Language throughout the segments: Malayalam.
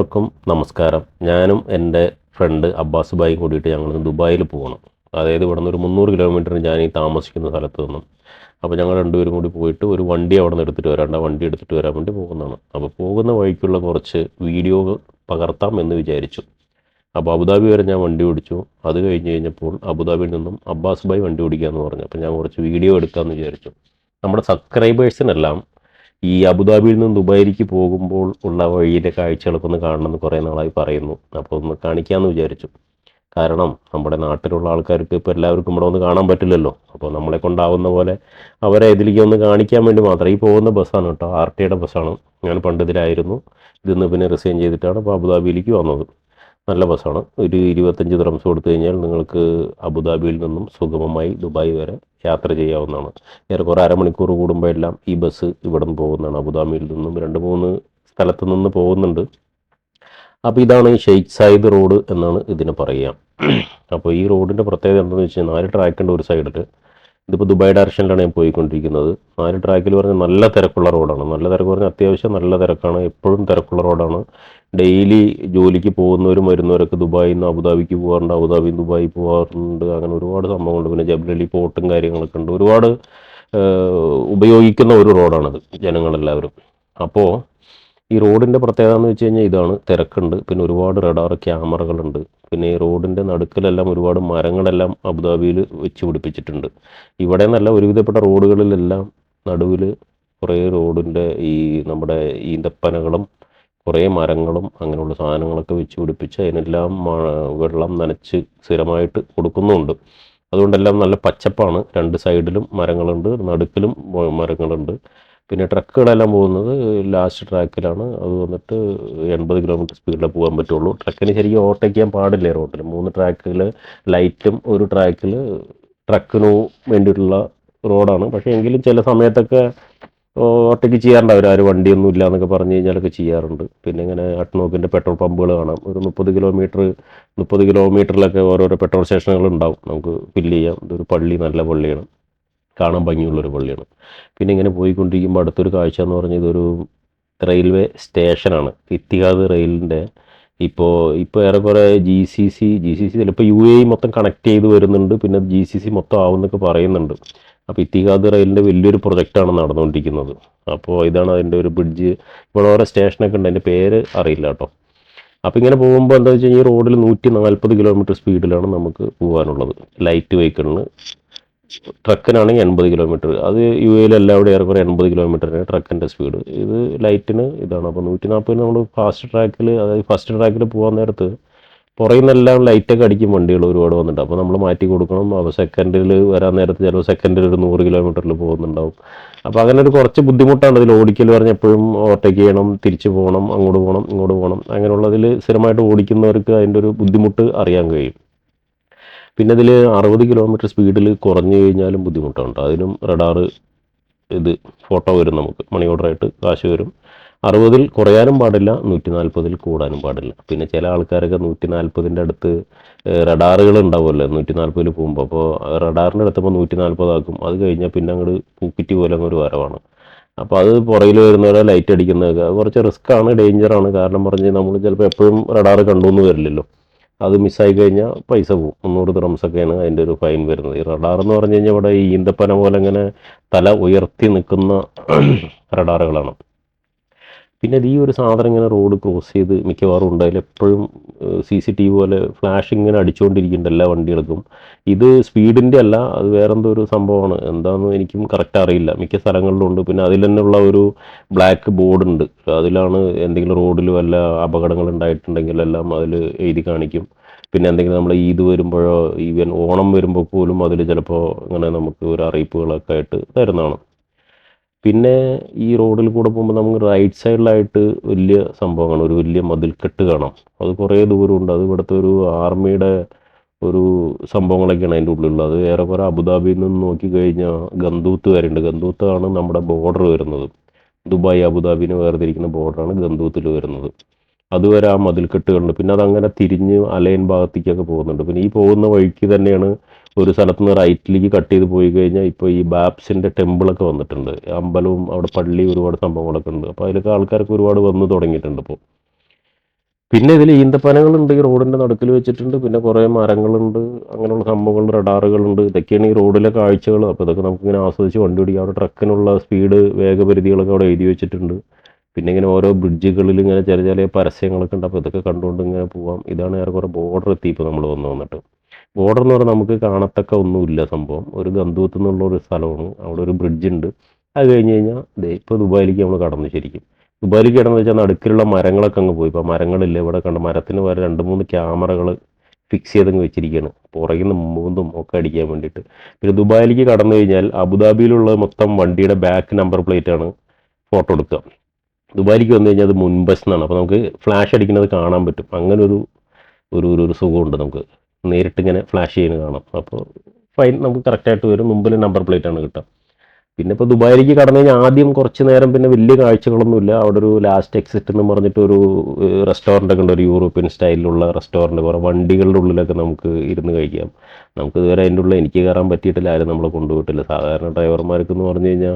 എല്ലാവർക്കും നമസ്കാരം. ഞാനും എൻ്റെ ഫ്രണ്ട് അബ്ബാസ് ഭായിയും കൂടിയിട്ട് ഞങ്ങൾ ദുബായിൽ പോകണം. അതായത് ഇവിടെ നിന്ന് ഒരു 300 കിലോമീറ്റർ ഞാൻ ഈ താമസിക്കുന്ന സ്ഥലത്ത് നിന്നും. അപ്പോൾ ഞങ്ങൾ രണ്ടുപേരും കൂടി പോയിട്ട് ഒരു വണ്ടി അവിടെ നിന്ന് എടുത്തിട്ട് വരാണ്ട് ആ വണ്ടി എടുത്തിട്ട് വരാൻ വേണ്ടി പോകുന്നതാണ്. അപ്പോൾ പോകുന്ന വഴിക്കുള്ള കുറച്ച് വീഡിയോ പകർത്താം എന്ന് വിചാരിച്ചു. അപ്പോൾ അബുദാബി വരെ ഞാൻ വണ്ടി ഓടിച്ചു. അത് കഴിഞ്ഞപ്പോൾ അബുദാബിയിൽ നിന്നും അബ്ബാസ് ഭായി വണ്ടി ഓടിക്കാമെന്ന് പറഞ്ഞു. അപ്പോൾ ഞാൻ കുറച്ച് വീഡിയോ എടുക്കാമെന്ന് വിചാരിച്ചു. നമ്മുടെ സബ്സ്ക്രൈബേഴ്സിനെല്ലാം ഈ അബുദാബിയിൽ നിന്ന് ദുബായിലേക്ക് പോകുമ്പോൾ ഉള്ള വഴിയിലെ കാഴ്ചകളൊക്കെ ഒന്ന് കാണണമെന്ന് കുറേ നാളായി പറയുന്നു. അപ്പോൾ ഒന്ന് കാണിക്കാമെന്ന് വിചാരിച്ചു. കാരണം നമ്മുടെ നാട്ടിലുള്ള ആൾക്കാർക്ക് ഇപ്പോൾ എല്ലാവർക്കും ഇവിടെ ഒന്ന് കാണാൻ പറ്റില്ലല്ലോ. അപ്പോൾ നമ്മളെ കൊണ്ടാവുന്ന പോലെ അവരെ ഇതിലേക്ക് ഒന്ന് കാണിക്കാൻ വേണ്ടി മാത്രം. ഈ പോകുന്ന ബസ്സാണ് കേട്ടോ, RTയുടെ ബസ്സാണ്. ഞാൻ പണ്ട് ഇതിലായിരുന്നു. ഇതിന്ന് പിന്നെ റിസൈൻ ചെയ്തിട്ടാണ് ഇപ്പോൾ അബുദാബിയിലേക്ക് വന്നത്. നല്ല ബസ്സാണ്. ഒരു 25 ദിർഹംസ് കൊടുത്തു കഴിഞ്ഞാൽ നിങ്ങൾക്ക് അബുദാബിയിൽ നിന്നും സുഗമമായി ദുബായ് വരെ യാത്ര ചെയ്യാവുന്നതാണ്. ഏറെക്കുറെ അരമണിക്കൂർ കൂടുമ്പോൾ എല്ലാം ഈ ബസ് ഇവിടെ നിന്ന് പോകുന്നതാണ്. അബുദാബിയിൽ നിന്നും 2-3 സ്ഥലത്ത് നിന്ന് പോകുന്നുണ്ട്. അപ്പോൾ ഇതാണ് ഈ ഷെയ്ഖ് സായിദ് റോഡ് എന്നാണ് ഇതിന് പറയുക. അപ്പോൾ ഈ റോഡിൻ്റെ പ്രത്യേകത എന്താണെന്ന് വെച്ച് കഴിഞ്ഞാൽ 4 ട്രാക്കുണ്ട് ഒരു സൈഡിൽ. ഇതിപ്പോൾ ദുബായ് ഡയറക്ഷനിലാണ് ഞാൻ പോയിക്കൊണ്ടിരിക്കുന്നത്. 4 ട്രാക്കിൽ പറഞ്ഞാൽ നല്ല തിരക്കുള്ള റോഡാണ്. നല്ല തിരക്ക് പറഞ്ഞാൽ അത്യാവശ്യം നല്ല തിരക്കാണ്. എപ്പോഴും തിരക്കുള്ള റോഡാണ്. ഡെയിലി ജോലിക്ക് പോകുന്നവരും വരുന്നവരൊക്കെ ദുബായിൽ നിന്ന് അബുദാബിക്ക് പോകാറുണ്ട്, അബുദാബിയിൽ നിന്ന് ദുബായി പോകാറുണ്ട്. അങ്ങനെ ഒരുപാട് സംഭവങ്ങളുണ്ട്. പിന്നെ ജബലലി പോർട്ടും കാര്യങ്ങളൊക്കെ ഉണ്ട്. ഒരുപാട് ഉപയോഗിക്കുന്ന ഒരു റോഡാണിത് ജനങ്ങളെല്ലാവരും. അപ്പോൾ ഈ റോഡിൻ്റെ പ്രത്യേകത എന്ന് വെച്ച് കഴിഞ്ഞാൽ ഇതാണ്, തിരക്കുണ്ട്. പിന്നെ ഒരുപാട് റഡാർ ക്യാമറകളുണ്ട്. പിന്നെ ഈ റോഡിൻ്റെ നടുക്കിലെല്ലാം ഒരുപാട് മരങ്ങളെല്ലാം അബുദാബിയിൽ വെച്ച് പിടിപ്പിച്ചിട്ടുണ്ട്. ഇവിടെ നിന്നല്ല, ഒരുവിധപ്പെട്ട റോഡുകളിലെല്ലാം നടുവിൽ കുറേ റോഡിൻ്റെ ഈ നമ്മുടെ ഈന്തപ്പനകളും കുറേ മരങ്ങളും അങ്ങനെയുള്ള സാധനങ്ങളൊക്കെ വെച്ച് പിടിപ്പിച്ച് അതിനെല്ലാം വെള്ളം നനച്ച് സ്ഥിരമായിട്ട് കൊടുക്കുന്നുമുണ്ട്. അതുകൊണ്ടെല്ലാം നല്ല പച്ചപ്പാണ്. 2 സൈഡിലും മരങ്ങളുണ്ട്, നടുക്കിലും മരങ്ങളുണ്ട്. പിന്നെ ട്രക്കുകളെല്ലാം പോകുന്നത് ലാസ്റ്റ് ട്രാക്കിലാണ്. അത് വന്നിട്ട് 80 കിലോമീറ്റർ സ്പീഡിലേ പോകാൻ പറ്റുള്ളൂ. ട്രക്കിന് ശരിക്കും ഓവർടേക്ക് ചെയ്യാൻ പാടില്ല റോഡിൽ. 3 ട്രാക്കിൽ ലൈറ്റും ഒരു ട്രാക്കിൽ ട്രക്കിന് വേണ്ടിയിട്ടുള്ള റോഡാണ്. പക്ഷേ എങ്കിലും ചില സമയത്തൊക്കെ ഓവർടേക്ക് ചെയ്യാറുണ്ട് അവർ. ആരും വണ്ടിയൊന്നും ഇല്ല എന്നൊക്കെ പറഞ്ഞു കഴിഞ്ഞാലൊക്കെ ചെയ്യാറുണ്ട്. പിന്നെ ഇങ്ങനെ അട്നോക്കിൻ്റെ പെട്രോൾ പമ്പുകൾ കാണാം. ഒരു 30 കിലോമീറ്ററിലൊക്കെ ഓരോരോ പെട്രോൾ സ്റ്റേഷനുകൾ ഉണ്ടാവും. നമുക്ക് ഫില്ല് ചെയ്യാം. ഇതൊരു പള്ളി, നല്ല പള്ളിയാണ്, കാണാൻ ഭംഗിയുള്ളൊരു പള്ളിയാണ്. പിന്നെ ഇങ്ങനെ പോയിക്കൊണ്ടിരിക്കുമ്പോൾ അടുത്തൊരു കാഴ്ച എന്ന് പറഞ്ഞാൽ ഇതൊരു റെയിൽവേ സ്റ്റേഷനാണ്. ഇത്തിഹാദ് റെയിലിൻ്റെ ഇപ്പോൾ ഏറെക്കുറെ GCC ചിലപ്പോൾ UAE മൊത്തം കണക്ട് ചെയ്ത് വരുന്നുണ്ട്. പിന്നെ GCC മൊത്തം ആവുമെന്നൊക്കെ പറയുന്നുണ്ട്. അപ്പോൾ ഇത്തിഹാദ് റെയിലിൻ്റെ വലിയൊരു പ്രൊജക്റ്റാണ് നടന്നുകൊണ്ടിരിക്കുന്നത്. അപ്പോൾ ഇതാണ് അതിൻ്റെ ഒരു ബ്രിഡ്ജ്. ഇവിടെ ഓരോ സ്റ്റേഷനൊക്കെ ഉണ്ട്, അതിൻ്റെ പേര് അറിയില്ല കേട്ടോ. അപ്പോൾ ഇങ്ങനെ പോകുമ്പോൾ എന്താ വെച്ച് കഴിഞ്ഞാൽ ഈ റോഡിൽ 140 കിലോമീറ്റർ സ്പീഡിലാണ് നമുക്ക് പോകാനുള്ളത്. ലൈറ്റ് വെഹിക്കിളിന്. ട്രക്കിനാണെങ്കിൽ 80 കിലോമീറ്റർ. അത് UAE എല്ലാവരും ഏറെക്കുറെ 80 കിലോമീറ്ററിന് ട്രക്കിൻ്റെ സ്പീഡ്. ഇത് ലൈറ്റിന് ഇതാണ്. അപ്പോൾ 140 നമ്മൾ ഫാസ്റ്റ് ട്രാക്കിൽ, അതായത് ഫസ്റ്റ് ട്രാക്കിൽ പോകാൻ നേരത്ത് പുറകിൽ നിന്നെല്ലാം ലൈറ്റൊക്കെ അടിക്കും വണ്ടികൾ ഒരുപാട് വന്നിട്ട്. അപ്പോൾ നമ്മൾ മാറ്റി കൊടുക്കണം. അപ്പോൾ സെക്കൻഡിൽ വരാൻ നേരത്ത് ചിലപ്പോൾ സെക്കൻഡിൽ ഒരു 100 കിലോമീറ്ററിൽ പോകുന്നുണ്ടാവും. അപ്പോൾ അങ്ങനെ ഒരു കുറച്ച് ബുദ്ധിമുട്ടാണ് ഇതിൽ ഓടിക്കൽ. പറഞ്ഞാൽ എപ്പോഴും ഓവർടേക്ക് ചെയ്യണം, തിരിച്ച് പോകണം, അങ്ങോട്ട് പോകണം, ഇങ്ങോട്ട് പോകണം. അങ്ങനെയുള്ളതിൽ സ്ഥിരമായിട്ട് ഓടിക്കുന്നവർക്ക് അതിൻ്റെ ഒരു ബുദ്ധിമുട്ട് അറിയാൻ കഴിയും. പിന്നെ ഇതിൽ 60 കിലോമീറ്റർ സ്പീഡിൽ കുറഞ്ഞു കഴിഞ്ഞാലും ബുദ്ധിമുട്ടുണ്ട്. അതിനും റഡാർ ഫോട്ടോ വരും, നമുക്ക് മണി ഓർഡറായിട്ട് കാശ് വരും. 60-ൽ കുറയാനും പാടില്ല, 140-ൽ കൂടാനും പാടില്ല. പിന്നെ ചില ആൾക്കാരൊക്കെ 140-ൻ്റെ അടുത്ത് റഡാറുകൾ ഉണ്ടാവുമല്ലോ 140-ൽ പോകുമ്പോൾ. അപ്പോൾ റഡാറിൻ്റെ അടുത്തപ്പോൾ 140 ആക്കും. അത് കഴിഞ്ഞാൽ പിന്നെ അങ്ങോട്ട് പൂക്കിറ്റി പോലെ അങ്ങൊരു വരവാണ്. അപ്പോൾ അത് പുറകിൽ വരുന്നവരെ ലൈറ്റ് അടിക്കുന്നതൊക്കെ കുറച്ച് റിസ്ക്കാണ്, ഡേഞ്ചറാണ്. കാരണം പറഞ്ഞ് നമ്മൾ ചിലപ്പോൾ എപ്പോഴും റഡാർ കണ്ടുവന്ന് വരില്ലല്ലോ. അത് മിസ്സായി കഴിഞ്ഞാൽ പൈസ പോകും. 300 ദിർഹംസൊക്കെയാണ് അതിൻ്റെ ഒരു ഫൈൻ വരുന്നത്. ഈ റഡാർ എന്ന് പറഞ്ഞു കഴിഞ്ഞാൽ ഇവിടെ ഈ ഈന്തപ്പന പോലെ ഇങ്ങനെ തല ഉയർത്തി നിൽക്കുന്ന റഡാറുകളാണ്. പിന്നെ ഈ ഒരു സാധനം ഇങ്ങനെ റോഡ് ക്രോസ് ചെയ്ത് മിക്കവാറും ഉണ്ടായാലും എപ്പോഴും CCTV പോലെ ഫ്ലാഷ് ഇങ്ങനെ അടിച്ചുകൊണ്ടിരിക്കുന്നുണ്ട് എല്ലാ വണ്ടികൾക്കും. ഇത് സ്പീഡിൻ്റെ അല്ല, അത് വേറെന്തോ ഒരു സംഭവമാണ്. എന്താണെന്ന് എനിക്കും കറക്റ്റ് അറിയില്ല. മിക്ക സ്ഥലങ്ങളിലും ഉണ്ട്. പിന്നെ അതിൽ തന്നെയുള്ള ഒരു ബ്ലാക്ക് ബോർഡ് ഉണ്ട്. അതിലാണ് എന്തെങ്കിലും റോഡിൽ വല്ല അപകടങ്ങൾ ഉണ്ടായിട്ടുണ്ടെങ്കിലെല്ലാം അതിൽ എഴുതി കാണിക്കും. പിന്നെ എന്തെങ്കിലും നമ്മൾ ഈദ് വരുമ്പോഴോ ഈവൻ ഓണം വരുമ്പോൾ പോലും അതിൽ ചിലപ്പോൾ ഇങ്ങനെ നമുക്ക് ഒരു അറിയിപ്പുകളൊക്കെ ആയിട്ട് തരുന്നതാണ്. പിന്നെ ഈ റോഡിൽ കൂടെ പോകുമ്പോൾ നമുക്ക് റൈറ്റ് സൈഡിലായിട്ട് വലിയ സംഭവമാണ്, ഒരു വലിയ മതിൽക്കെട്ട് കാണാം. അത് കുറേ ദൂരമുണ്ട്. അത് ഇവിടുത്തെ ഒരു ആർമിയുടെ ഒരു സംഭവങ്ങളൊക്കെയാണ് അതിൻ്റെ ഉള്ളിലുള്ളത്. ഏറെക്കുറെ അബുദാബിയിൽ നിന്ന് നോക്കിക്കഴിഞ്ഞാൽ ഗന്തൂത്ത് വരെയുണ്ട്. ഗന്തൂത്താണ് നമ്മുടെ ബോർഡർ വരുന്നത്. ദുബായ് അബുദാബിനെ വേർതിരിക്കുന്ന ബോർഡറാണ് ഗന്തൂത്തിൽ വരുന്നത്. അതുവരെ ആ മതിൽക്കെട്ടുകളുണ്ട്. പിന്നെ അതങ്ങനെ തിരിഞ്ഞ് അലൈൻ ഭാഗത്തേക്കൊക്കെ പോകുന്നുണ്ട്. പിന്നെ ഈ പോകുന്ന വഴിക്ക് തന്നെയാണ് ഒരു സ്ഥലത്ത് നിന്ന് റൈറ്റിലേക്ക് കട്ട് ചെയ്ത് പോയി കഴിഞ്ഞാൽ ഇപ്പോൾ ഈ ബാപ്സിൻ്റെ ടെമ്പിളൊക്കെ വന്നിട്ടുണ്ട്. അമ്പലവും അവിടെ പള്ളി ഒരുപാട് സംഭവങ്ങളൊക്കെ ഉണ്ട്. അപ്പോൾ അതിലൊക്കെ ആൾക്കാർക്ക് ഒരുപാട് വന്ന് തുടങ്ങിയിട്ടുണ്ട് ഇപ്പോൾ. പിന്നെ ഇതിൽ ഈന്തപ്പനകളുണ്ട് ഈ റോഡിൻ്റെ നടുക്കിൽ വെച്ചിട്ടുണ്ട്. പിന്നെ കുറേ മരങ്ങളുണ്ട്, അങ്ങനെയുള്ള സംഭവങ്ങൾ, റഡാറുകളുണ്ട്. ഇതൊക്കെയാണ് ഈ റോഡിലെ കാഴ്ചകൾ. അപ്പോൾ ഇതൊക്കെ നമുക്കിങ്ങനെ ആസ്വദിച്ച് വണ്ടി ഓടിക്കാം. അവിടെ ട്രക്കിനുള്ള സ്പീഡ് വേഗപരിധികളൊക്കെ അവിടെ എഴുതി വെച്ചിട്ടുണ്ട്. പിന്നെ ഇങ്ങനെ ഓരോ ബ്രിഡ്ജുകളിൽ ഇങ്ങനെ ചെറിയ ചെറിയ പരസ്യങ്ങളൊക്കെ ഉണ്ട്. അപ്പോൾ ഇതൊക്കെ കണ്ടുകൊണ്ട് ഇങ്ങനെ പോവാം. ഇതാണ് ഏറെക്കുറെ ബോർഡർ എത്തി ഇപ്പോൾ നമ്മൾ വന്നിട്ട്. ബോർഡർ എന്ന് പറഞ്ഞാൽ നമുക്ക് കാണത്തക്ക ഒന്നുമില്ല സംഭവം. ഒരു ഗന്ധൂത്ത് എന്നുള്ള ഒരു സ്ഥലമാണ്. അവിടെ ഒരു ബ്രിഡ്ജ് ഉണ്ട്. അത് കഴിഞ്ഞ് കഴിഞ്ഞാൽ ഇപ്പോൾ ദുബായിലേക്ക് നമ്മൾ കടന്നു. ശരിക്കും ദുബായിലേക്ക് കിടന്നു വെച്ചാൽ നടുക്കിലുള്ള മരങ്ങളൊക്കെ അങ്ങ് പോയി. ഇപ്പോൾ മരങ്ങളില്ല. ഇവിടെ കണ്ട മരത്തിന് വരെ 2-3 ക്യാമറകൾ ഫിക്സ് ചെയ്തങ്ങ് വെച്ചിരിക്കുകയാണ്, പുറകിൽ നിന്ന് മുമ്പും ഒക്കെ അടിക്കാൻ വേണ്ടിയിട്ട്. പിന്നെ ദുബായിലേക്ക് കടന്നു കഴിഞ്ഞാൽ അബുദാബിയിലുള്ള മൊത്തം വണ്ടിയുടെ ബാക്ക് നമ്പർ പ്ലേറ്റാണ് ഫോട്ടോ എടുക്കുക. ദുബായിലേക്ക് വന്നു കഴിഞ്ഞാൽ അത് മുൻബസ് എന്നാണ്. അപ്പോൾ നമുക്ക് ഫ്ലാഷ് അടിക്കുന്നത് കാണാൻ പറ്റും. അങ്ങനെ ഒരു ഒരു ഒരു സുഖമുണ്ട് നമുക്ക്. നേരിട്ട് ഇങ്ങനെ ഫ്ലാഷ് ചെയ്യുന്നത് കാണാം. അപ്പോൾ ഫൈൻ നമുക്ക് കറക്റ്റായിട്ട് വരും. മുമ്പിൽ നമ്പർ പ്ലേറ്റാണ് കിട്ടുക. പിന്നെ ഇപ്പോൾ ദുബായിലേക്ക് കടന്നു കഴിഞ്ഞാൽ ആദ്യം കുറച്ച് നേരം പിന്നെ വലിയ കാഴ്ചകളൊന്നുമില്ല. അവിടെ ഒരു ലാസ്റ്റ് എക്സിറ്റ് എന്ന് പറഞ്ഞിട്ട് ഒരു റെസ്റ്റോറൻ്റ് ഒക്കെ ഉണ്ട്, ഒരു യൂറോപ്യൻ സ്റ്റൈലിലുള്ള റെസ്റ്റോറൻറ്റ്. കുറേ വണ്ടികളുടെ ഉള്ളിലൊക്കെ നമുക്ക് ഇരുന്ന് കഴിക്കാം. നമുക്ക് ഇതുവരെ അതിൻ്റെ ഉള്ളിൽ എനിക്ക് കയറാൻ പറ്റിയിട്ടില്ല, ആരും നമ്മളെ കൊണ്ടുപോയിട്ടില്ല. സാധാരണ ഡ്രൈവർമാർക്ക് എന്ന് പറഞ്ഞു കഴിഞ്ഞാൽ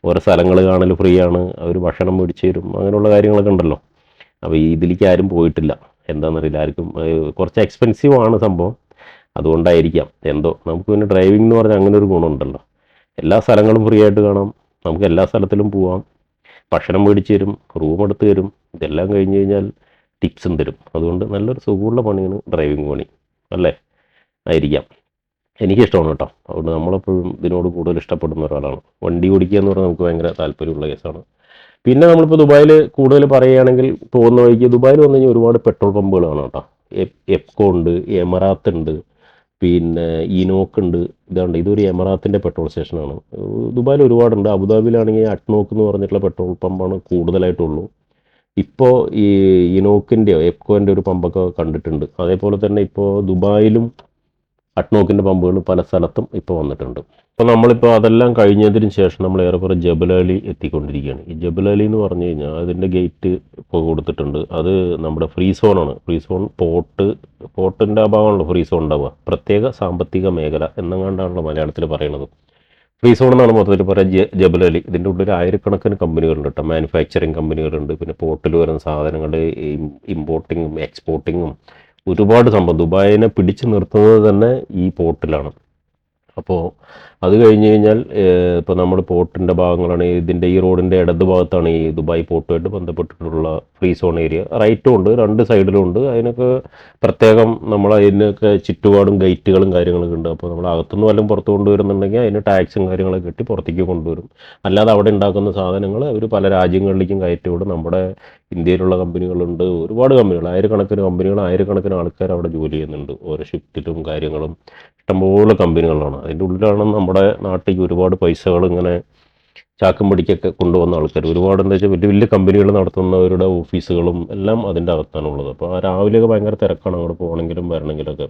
ഓരോ സ്ഥലങ്ങൾ കാണൽ ഫ്രീ ആണ്, അവർ ഭക്ഷണം മേടിച്ച് തരും, അങ്ങനെയുള്ള കാര്യങ്ങളൊക്കെ ഉണ്ടല്ലോ. അപ്പോൾ ഈ ഇതിലേക്ക് ആരും പോയിട്ടില്ല, എന്താണെന്നറിയില്ല ആർക്കും. കുറച്ച് എക്സ്പെൻസീവ് ആണ് സംഭവം, അതുകൊണ്ടായിരിക്കാം എന്തോ. നമുക്ക് പിന്നെ ഡ്രൈവിംഗ് എന്ന് പറഞ്ഞാൽ അങ്ങനെ ഒരു ഗുണമുണ്ടല്ലോ, എല്ലാ സ്ഥലങ്ങളും ഫ്രീ ആയിട്ട് കാണാം, നമുക്ക് എല്ലാ സ്ഥലത്തിലും പോവാം, ഭക്ഷണം മേടിച്ച് തരും, റൂം എടുത്ത് തരും, ഇതെല്ലാം കഴിഞ്ഞ് കഴിഞ്ഞാൽ ടിപ്സും തരും. അതുകൊണ്ട് നല്ലൊരു സുഖമുള്ള പണിയാണ് ഡ്രൈവിംഗ് പണി, അല്ലേ? ആയിരിക്കാം. എനിക്കിഷ്ടമാണ് കേട്ടോ. അതുകൊണ്ട് നമ്മളെപ്പോഴും ഇതിനോട് കൂടുതൽ ഇഷ്ടപ്പെടുന്ന ഒരാളാണ്. വണ്ടി ഓടിക്കുക എന്ന് പറഞ്ഞാൽ നമുക്ക് ഭയങ്കര താല്പര്യമുള്ള കേസാണ്. പിന്നെ നമ്മളിപ്പോൾ ദുബായിൽ കൂടുതൽ പറയുകയാണെങ്കിൽ പോകുന്ന വഴിക്ക് ദുബായിൽ വന്നു കഴിഞ്ഞാൽ ഒരുപാട് പെട്രോൾ പമ്പുകളാണ് കേട്ടോ. എപ്കോ ഉണ്ട്, എമറാത്ത് ഉണ്ട്, പിന്നെ ഇനോക്ക് ഉണ്ട്. ഇതുണ്ട്, ഇതൊരു എമറാത്തിൻ്റെ പെട്രോൾ സ്റ്റേഷനാണ്. ദുബായിൽ ഒരുപാടുണ്ട്. അബുദാബിയിലാണെങ്കിൽ അട്നോക്ക് എന്ന് പറഞ്ഞിട്ടുള്ള പെട്രോൾ പമ്പാണ് കൂടുതലായിട്ടുള്ളൂ. ഇപ്പോൾ ഈ ഇനോക്കിൻ്റെയോ എപ്കോൻ്റെ ഒരു പമ്പൊക്കെ കണ്ടിട്ടുണ്ട്. അതേപോലെ തന്നെ ഇപ്പോൾ ദുബായിലും അട്നോക്കിൻ്റെ പമ്പുകൾ പല സ്ഥലത്തും ഇപ്പോൾ വന്നിട്ടുണ്ട്. അപ്പോൾ നമ്മളിപ്പോൾ അതെല്ലാം കഴിഞ്ഞതിന് ശേഷം നമ്മൾ ഏറെക്കുറെ ജബൽ എത്തിക്കൊണ്ടിരിക്കുകയാണ്. ഈ ജബൽ എന്ന് പറഞ്ഞു കഴിഞ്ഞാൽ അതിൻ്റെ ഗേറ്റ് ഇപ്പോൾ കൊടുത്തിട്ടുണ്ട്. അത് നമ്മുടെ ഫ്രീ സോണാണ്. ഫ്രീ സോൺ പോർട്ടിൻ്റെ ആ ഭാഗമാണല്ലോ ഫ്രീ സോൺ ഉണ്ടാവുക. പ്രത്യേക സാമ്പത്തിക മേഖല എന്നെങ്ങാണ്ടാണല്ലോ മലയാളത്തിൽ പറയണത്. ഫ്രീ സോൺ എന്നാണ് മൊത്തത്തിൽ പറയുക ജബൽ. ഇതിൻ്റെ ഉള്ളിൽ ആയിരക്കണക്കിന് കമ്പനികളുണ്ട് കേട്ടോ. മാനുഫാക്ചറിങ് കമ്പനികളുണ്ട്, പിന്നെ പോർട്ടിൽ വരുന്ന സാധനങ്ങൾ ഇമ്പോർട്ടിങ്ങും എക്സ്പോർട്ടിങ്ങും ഒരുപാട് സംഭവം. ദുബായിനെ പിടിച്ചു നിർത്തുന്നത് തന്നെ ഈ പോർട്ടിലാണ്. അപ്പോൾ അത് കഴിഞ്ഞ് കഴിഞ്ഞാൽ ഇപ്പോൾ നമ്മൾ പോർട്ടിൻ്റെ ഭാഗങ്ങളാണ്. ഇതിൻ്റെ ഈ റോഡിൻ്റെ ഇടത് ഭാഗത്താണ് ഈ ദുബായ് പോർട്ടുമായിട്ട് ബന്ധപ്പെട്ടിട്ടുള്ള ഫ്രീ സോൺ ഏരിയ. റൈറ്റും ഉണ്ട്, രണ്ട് സൈഡിലും ഉണ്ട്. അതിനൊക്കെ പ്രത്യേകം നമ്മൾ അതിനൊക്കെ ചുറ്റുപാടും ഗേറ്റുകളും കാര്യങ്ങളൊക്കെ ഉണ്ട്. അപ്പോൾ നമ്മൾ അകത്തുനിന്ന് വല്ലതും പുറത്ത് കൊണ്ടുവരുന്നുണ്ടെങ്കിൽ അതിന് ടാക്സും കാര്യങ്ങളൊക്കെ കെട്ടി പുറത്തേക്ക് കൊണ്ടുവരും. അല്ലാതെ അവിടെ ഉണ്ടാക്കുന്ന സാധനങ്ങൾ അവർ പല രാജ്യങ്ങളിലേക്കും കയറ്റി വിടും. നമ്മുടെ ഇന്ത്യയിലുള്ള കമ്പനികളുണ്ട്, ഒരുപാട് കമ്പനികൾ, ആയിരക്കണക്കിന് കമ്പനികൾ, ആയിരക്കണക്കിന് ആൾക്കാർ അവിടെ ജോലി ചെയ്യുന്നുണ്ട്. ഓരോ ഷിഫ്റ്റിലും കാര്യങ്ങളും ഇഷ്ടംപോലെ കമ്പനികളാണ്. അതിൻ്റെ ഉള്ളിലാണ് നമ്മുടെ നാട്ടിലേക്ക് ഒരുപാട് പൈസകൾ ഇങ്ങനെ ചാക്കും പിടിക്കൊക്കെ കൊണ്ടുവന്ന ആൾക്കാർ ഒരുപാട്. എന്താ വെച്ചാൽ വലിയ വലിയ കമ്പനികൾ നടത്തുന്നവരുടെ ഓഫീസുകളും എല്ലാം അതിൻ്റെ അകത്താണുള്ളത്. അപ്പോൾ ആ രാവിലെയൊക്കെ ഭയങ്കര തിരക്കാണ് അങ്ങോട്ട് പോകണമെങ്കിലും വരണമെങ്കിലൊക്കെ.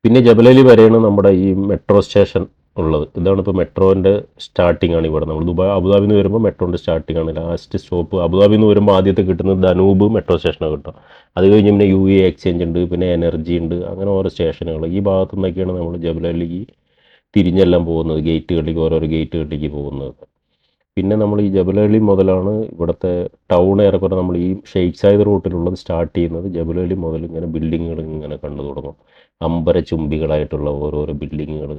പിന്നെ ജബലലി വരെയാണ് നമ്മുടെ ഈ മെട്രോ സ്റ്റേഷൻ ഉള്ളത്. ഇതാണ് ഇപ്പോൾ മെട്രോൻ്റെ സ്റ്റാർട്ടിംഗ് ആണ് ഇവിടെ. നമ്മൾ അബുദാബിയിൽ നിന്ന് വരുമ്പോൾ മെട്രോൻ്റെ സ്റ്റാർട്ടിംഗ് ആണ്. ലാസ്റ്റ് സ്റ്റോപ്പ് അബുദാബിയിൽ നിന്ന് വരുമ്പോൾ ആദ്യത്തെ കിട്ടുന്നത് ധനൂബ് മെട്രോ സ്റ്റേഷനാണ് കിട്ടുക. അത് കഴിഞ്ഞ് പിന്നെ UAE എക്സ്ചേഞ്ച് ഉണ്ട്, പിന്നെ എനർജി ഉണ്ട്, അങ്ങനെ ഓരോ സ്റ്റേഷനുകൾ. ഈ ഭാഗത്തു നിന്നൊക്കെയാണ് നമ്മൾ ജബലലിക്ക് തിരിഞ്ഞെല്ലാം പോകുന്നത്, ഗേറ്റുകളിലേക്ക്, ഓരോരോ ഗേറ്റുകളിലേക്ക് പോകുന്നത്. പിന്നെ നമ്മൾ ഈ ജബലലി മുതലാണ് ഇവിടുത്തെ ടൗൺ ഏറെക്കുറെ നമ്മൾ ഈ ഷെയ്ഖ് സായിദ് റൂട്ടിലുള്ളത് സ്റ്റാർട്ട് ചെയ്യുന്നത്. ജബലലി മുതൽ ഇങ്ങനെ ബിൽഡിങ്ങുകൾ ഇങ്ങനെ കണ്ടു തുടങ്ങും. അമ്പരചുംബികളായിട്ടുള്ള ഓരോരോ ബിൽഡിങ്ങുകൾ.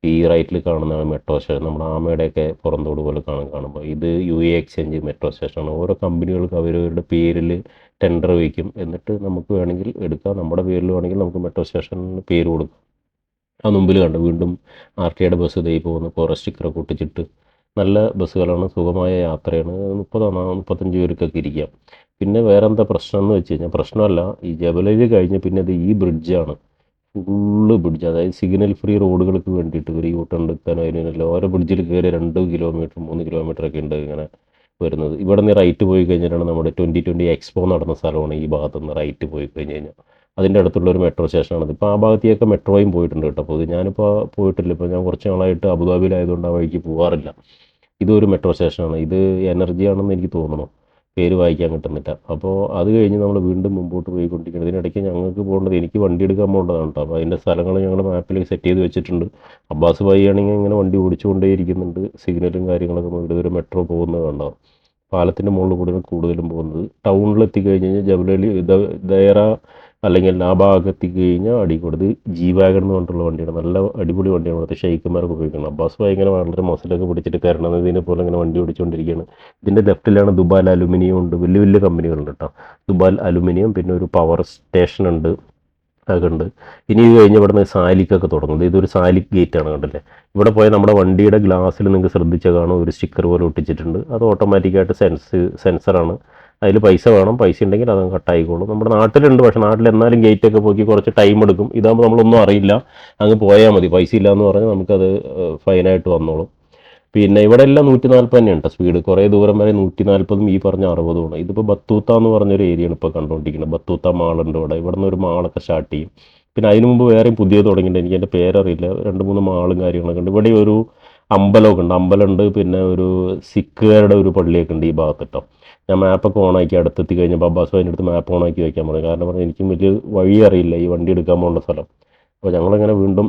ഈ റൈറ്റിൽ കാണുന്നതാണ് മെട്രോ സ്റ്റേഷൻ. നമ്മുടെ ആമയുടെയൊക്കെ പുറന്തോട് പോലെ കാണുമ്പോൾ ഇത് UAE എക്സ്ചേഞ്ച് മെട്രോ സ്റ്റേഷനാണ്. ഓരോ കമ്പനികൾക്ക് അവരവരുടെ പേരിൽ ടെൻഡർ വയ്ക്കും. എന്നിട്ട് നമുക്ക് വേണമെങ്കിൽ എടുക്കാം. നമ്മുടെ പേരിൽ വേണമെങ്കിൽ നമുക്ക് മെട്രോ സ്റ്റേഷനിൽ പേര് കൊടുക്കാം. ആ മുമ്പിൽ കണ്ട് വീണ്ടും RTIയുടെ ബസ് ഇതേ പോകുന്നു. ഫോറസ്റ്റ് സ്റ്റിക്കറൊക്കെ ഒട്ടിച്ചിട്ട് നല്ല ബസ്സുകളാണ്, സുഖമായ യാത്രയാണ്. 30-35 പേർക്കൊക്കെ ഇരിക്കാം. പിന്നെ വേറെ എന്താ പ്രശ്നം എന്ന് വെച്ച് കഴിഞ്ഞാൽ, പ്രശ്നമല്ല, ഈ ജബലലി കഴിഞ്ഞ് പിന്നെ അത് ഈ ബ്രിഡ്ജാണ്, ഫുള്ള് ബ്രിഡ്ജ്. അതായത് സിഗ്നൽ ഫ്രീ റോഡുകൾക്ക് വേണ്ടിയിട്ട് ഒരു യൂട്ടേൺ എടുക്കാനോ അതിനല്ല ഓരോ ബ്രിഡ്ജിൽ കയറി 2 കിലോമീറ്റർ 3 കിലോമീറ്റർ ഒക്കെ ഉണ്ട് ഇങ്ങനെ വരുന്നത്. ഇവിടെ നിന്ന് റൈറ്റ് പോയി കഴിഞ്ഞിട്ടാണ് നമ്മുടെ 2020 എക്സ്പോ നടന്ന സ്ഥലമാണ്. ഈ ഭാഗത്തു നിന്ന് റൈറ്റ് പോയി കഴിഞ്ഞ് കഴിഞ്ഞാൽ അതിൻ്റെ അടുത്തുള്ള ഒരു മെട്രോ സ്റ്റേഷനാണ്. ഇപ്പോൾ ആ ഭാഗത്തേക്കൊക്കെ മെട്രോയും പോയിട്ടുണ്ട് കേട്ടോ. അപ്പോൾ ഇത് ഞാനിപ്പോൾ പോയിട്ടില്ല. ഇപ്പോൾ ഞാൻ കുറച്ച് നാളായിട്ട് അബുദാബിയിലായതുകൊണ്ട് ആ വഴിക്ക് പോകാറില്ല. ഇതൊരു മെട്രോ സ്റ്റേഷനാണ്. ഇത് എനർജി ആണെന്ന് എനിക്ക് തോന്നുന്നു, പേര് വായിക്കാൻ കിട്ടുന്നില്ല. അപ്പോൾ അത് കഴിഞ്ഞ് നമ്മൾ വീണ്ടും മുമ്പോട്ട് പോയിക്കൊണ്ടിരിക്കുന്നത്. ഇതിനിടയ്ക്ക് ഞങ്ങൾക്ക് പോകേണ്ടത്, എനിക്ക് വണ്ടി എടുക്കാൻ പോകേണ്ടതാണ് കേട്ടോ. അപ്പോൾ അതിൻ്റെ സ്ഥലങ്ങൾ ഞങ്ങൾ മാപ്പിൽ സെറ്റ് ചെയ്ത് വെച്ചിട്ടുണ്ട്. അബ്ബാസ് ഭായി ആണെങ്കിൽ ഇങ്ങനെ വണ്ടി ഓടിച്ചുകൊണ്ടേ ഇരിക്കുന്നുണ്ട്. സിഗ്നലും കാര്യങ്ങളൊക്കെ ഇതൊരു മെട്രോ പോകുന്നത് കണ്ടോ. പാലത്തിൻ്റെ മുകളിൽ കൂടിയാണ് കൂടുതലും പോകുന്നത്. ടൗണിലെത്തി കഴിഞ്ഞ് കഴിഞ്ഞാൽ ജബലലി ദയറ അല്ലെങ്കിൽ ആ ഭാഗത്ത് കഴിഞ്ഞാൽ അടിക്കൂടത് ജി വാഗൺ എന്ന് പറഞ്ഞിട്ടുള്ള വണ്ടിയാണ്. നല്ല അടിപൊളി വണ്ടിയാണ്. അവിടുത്തെ ഷെയ്ഖുമാരൊക്കെ ഉപയോഗിക്കുന്നത്. അബ്ബാസ് ഭായി ഇങ്ങനെ വളരെ മസിലൊക്കെ പിടിച്ചിട്ട് കരുണാനിധിനെ പോലെ ഇങ്ങനെ വണ്ടി ഓടിച്ചുകൊണ്ടിരിക്കുകയാണ്. ഇതിൻ്റെ ലെഫ്റ്റിലാണ് ദുബാൽ അലുമിനിയം ഉണ്ട്. വലിയ വലിയ കമ്പനികളുണ്ട് കേട്ടോ. ദുബാൽ അലുമിനിയം, പിന്നെ ഒരു പവർ സ്റ്റേഷൻ ഉണ്ട്, ഒക്കെ ഉണ്ട്. ഇനി ഇത് കഴിഞ്ഞ് ഇവിടുന്ന് സാലിക്കൊക്കെ തുടങ്ങുന്നത്. ഇതൊരു സാലിക് ഗേറ്റാണ്, കണ്ടില്ലേ. ഇവിടെ പോയാൽ നമ്മുടെ വണ്ടിയുടെ ഗ്ലാസ്സിൽ നിങ്ങൾക്ക് ശ്രദ്ധിച്ചാൽ കാണും ഒരു സ്റ്റിക്കർ പോലെ ഒട്ടിച്ചിട്ടുണ്ട്. അത് ഓട്ടോമാറ്റിക്കായിട്ട് സെൻസറാണ്. അതിൽ പൈസ വേണം, പൈസ ഉണ്ടെങ്കിൽ അത് കട്ടായിക്കോളും. നമ്മുടെ നാട്ടിലുണ്ട്, പക്ഷേ നാട്ടിൽ എന്നാലും ഗേറ്റൊക്കെ പോയി കുറച്ച് ടൈം എടുക്കും. ഇതാകുമ്പോൾ നമ്മളൊന്നും അറിയില്ല, അങ്ങ് പോയാൽ മതി. പൈസ ഇല്ല എന്ന് പറഞ്ഞാൽ നമുക്കത് ഫൈനായിട്ട് വന്നോളും. പിന്നെ ഇവിടെ എല്ലാം 140 തന്നെയാണ് കേട്ടോ സ്പീഡ്. കുറേ ദൂരം വരെ 140 ഈ പറഞ്ഞ 60 ആണ്. ഇതിപ്പോൾ ബത്തൂത്ത എന്ന് പറഞ്ഞൊരു ഏരിയയാണ് ഇപ്പോൾ കണ്ടുകൊണ്ടിരിക്കുന്നത്. ബത്തൂത്ത മാളുണ്ട് ഇവിടെ നിന്ന് ഒരു മാളൊക്കെ സ്റ്റാർട്ട് ചെയ്യും. പിന്നെ അതിന് മുമ്പ് വേറെയും പുതിയത് തുടങ്ങിയിട്ടുണ്ട്. എനിക്ക് എൻ്റെ പേരറിയില്ല. 2-3 മാളും കാര്യങ്ങളൊക്കെ ഉണ്ട്. ഇവിടെ ഒരു അമ്പലമൊക്കെ ഉണ്ട്. അമ്പലമുണ്ട്, പിന്നെ ഒരു സിഖുകാരുടെ ഒരു പള്ളിയൊക്കെ ഉണ്ട് ഈ ഭാഗത്ത് കേട്ടോ. ഞാൻ മാപ്പൊക്കെ ഓണാക്കി അടുത്തെത്തി കഴിഞ്ഞപ്പോൾ അബ്ബാസ് ഭായിൻ്റെ അടുത്ത് മാപ്പ് ഓണാക്കി വയ്ക്കാൻ പറഞ്ഞു. കാരണം പറഞ്ഞാൽ എനിക്കും വലിയ വഴി അറിയില്ല ഈ വണ്ടി എടുക്കാൻ പോകേണ്ട സ്ഥലം. അപ്പോൾ ഞങ്ങളിങ്ങനെ വീണ്ടും